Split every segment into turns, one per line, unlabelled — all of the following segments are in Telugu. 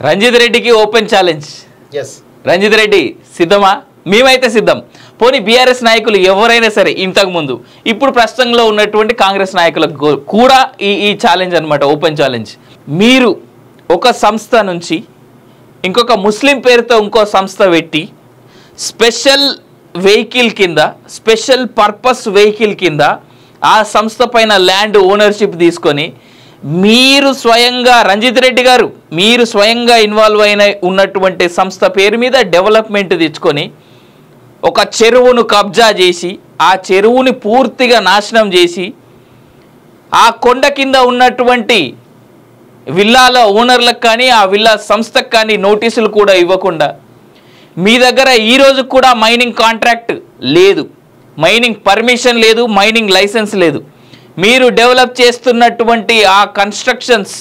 రంజిత్ రెడ్డికి ఓపెన్ ఛాలెంజ్. రంజిత్ రెడ్డి సిద్ధమా? మేమైతే సిద్ధం. పోనీ బీఆర్ఎస్ నాయకులు ఎవరైనా సరే, ఇంతకుముందు ఇప్పుడు ప్రస్తుతంలో ఉన్నటువంటి కాంగ్రెస్ నాయకులకు కూడా ఈ ఛాలెంజ్ అనమాట, ఓపెన్ ఛాలెంజ్. మీరు ఒక సంస్థ నుంచి ఇంకొక ముస్లిం పేరుతో ఇంకో సంస్థ పెట్టి స్పెషల్ వెహికల్ కింద, స్పెషల్ పర్పస్ వెహికల్ కింద ఆ సంస్థ పైన ల్యాండ్ ఓనర్షిప్ తీసుకొని మీరు స్వయంగా, రంజిత్ రెడ్డి గారు మీరు స్వయంగా ఇన్వాల్వ్ అయిన ఉన్నటువంటి సంస్థ పేరు మీద డెవలప్మెంట్ తెచ్చుకొని ఒక చెరువును కబ్జా చేసి ఆ చెరువుని పూర్తిగా నాశనం చేసి ఆ కొండ కింద ఉన్నటువంటి విల్లాల ఓనర్లకు కానీ ఆ విల్లా సంస్థకు కానీ నోటీసులు కూడా ఇవ్వకుండా, మీ దగ్గర ఈరోజు కూడా మైనింగ్ కాంట్రాక్ట్ లేదు, మైనింగ్ పర్మిషన్ లేదు, మైనింగ్ లైసెన్స్ లేదు, మీరు డెవలప్ చేస్తున్నటువంటి ఆ కన్స్ట్రక్షన్స్,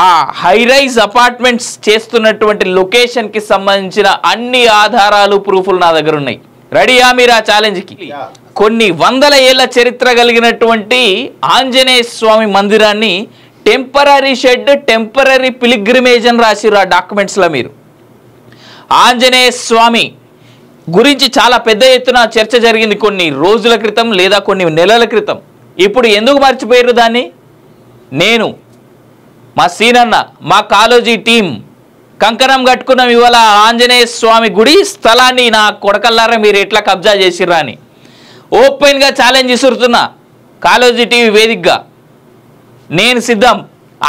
ఆ హైరైజ్ అపార్ట్మెంట్స్ చేస్తున్నటువంటి లొకేషన్కి సంబంధించిన అన్ని ఆధారాలు, ప్రూఫ్లు నా దగ్గర ఉన్నాయి. రెడీయా మీరు ఆ ఛాలెంజ్కి? కొన్ని వందల ఏళ్ల చరిత్ర కలిగినటువంటి ఆంజనేయ స్వామి మందిరాన్ని టెంపరీ షెడ్, టెంపరీ పిలిగ్రిమేజ్ అని రాసిరు ఆ డాక్యుమెంట్స్లో. మీరు ఆంజనేయ స్వామి గురించి చాలా పెద్ద ఎత్తున చర్చ జరిగింది కొన్ని రోజుల క్రితం లేదా కొన్ని నెలల క్రితం. ఇప్పుడు ఎందుకు మర్చిపోయారు దాన్ని? నేను, మా సీనన్న, మా కాలేజీ టీం కంకణం కట్టుకున్నాం ఇవాళ ఆంజనేయ స్వామి గుడి స్థలాన్ని నా కొడకల్లారా మీరు ఎట్లా కబ్జా చేసిర్రా అని ఓపెన్గా ఛాలెంజ్ ఇస్తున్నా. కాలేజీ టీవీ వేదికగా నేను సిద్ధం.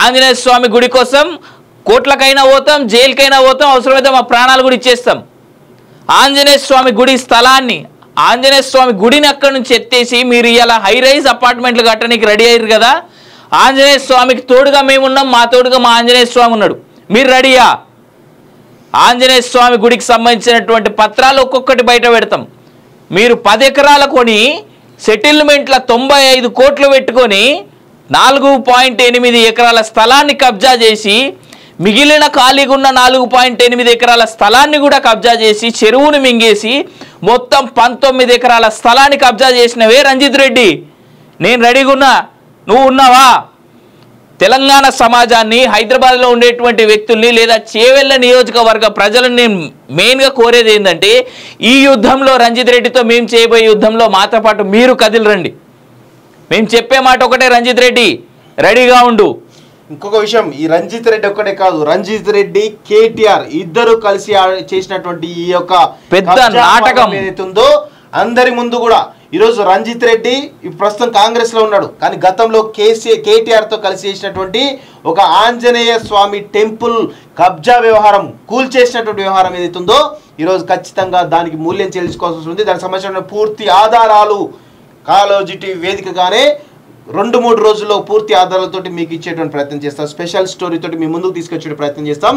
ఆంజనేయ స్వామి గుడి కోసం కోట్లకైనా పోతాం, జైలుకైనా పోతాం, అవసరమైతే మా ప్రాణాలు కూడా ఇచ్చేస్తాం. ఆంజనేయ స్వామి గుడి స్థలాన్ని, ఆంజనేయ స్వామి గుడిని అక్కడి నుంచి ఎత్తేసి మీరు ఇలా హైరైజ్ అపార్ట్మెంట్లు కట్టడానికి రెడీ అయ్యారు కదా. ఆంజనేయ స్వామికి తోడుగా మేమున్నాం, మా తోడుగా మా ఆంజనేయ స్వామి ఉన్నాడు. మీరు రెడీయా? ఆంజనేయ స్వామి గుడికి సంబంధించినటువంటి పత్రాలు ఒక్కొక్కటి బయట పెడతాం. మీరు 10 ఎకరాల కొని సెటిల్మెంట్ల 95 కోట్లు పెట్టుకొని 4.8 ఎకరాల స్థలాన్ని కబ్జా చేసి, మిగిలిన ఖాళీగా ఉన్న 4.8 ఎకరాల స్థలాన్ని కూడా కబ్జా చేసి, చెరువును మింగేసి మొత్తం 19 ఎకరాల స్థలాన్ని కబ్జా చేసినవే రంజిత్ రెడ్డి. నేను రెడీగా ఉన్నా, నువ్వు ఉన్నావా? తెలంగాణ సమాజాన్ని, హైదరాబాద్లో ఉండేటువంటి వ్యక్తుల్ని లేదా చేవెళ్ళ నియోజకవర్గ ప్రజలను నేను మెయిన్గా కోరేది ఏంటంటే, ఈ యుద్ధంలో రంజిత్ రెడ్డితో మేము చేయబోయే యుద్ధంలో మాతో పాటు మీరు కదిలిరండి. మేము చెప్పే మాట ఒకటే, రంజిత్ రెడ్డి రెడీగా ఉండు.
ఇంకొక విషయం, ఈ రంజిత్ రెడ్డి ఒక్కటే కాదు, రంజిత్ రెడ్డి, కేటీఆర్ ఇద్దరు కలిసి చేసినటువంటి ఈ యొక్క
పెద్ద నాటకం
ఏదైతుందో అందరి ముందు కూడా ఈరోజు రంజిత్ రెడ్డి ప్రస్తుతం కాంగ్రెస్ లో ఉన్నాడు, కానీ గతంలో కేటీఆర్ తో కలిసి చేసినటువంటి ఒక ఆంజనేయ స్వామి టెంపుల్ కబ్జా వ్యవహారం, కూల్చేసినటువంటి వ్యవహారం ఏదైతుందో ఈరోజు ఖచ్చితంగా దానికి మూల్యం చెల్లించుకోవాల్సి ఉంది. దానికి సంబంధించిన పూర్తి ఆధారాలు కాలేజీ టీవీ వేదికగానే 2-3 రోజుల్లో పూర్తి ఆధారాలతోటి మీకు ఇచ్చేటువంటి ప్రయత్నం చేస్తాం. స్పెషల్ స్టోరీ తోటి మీ ముందుకు తీసుకొచ్చే ప్రయత్నం చేస్తాం.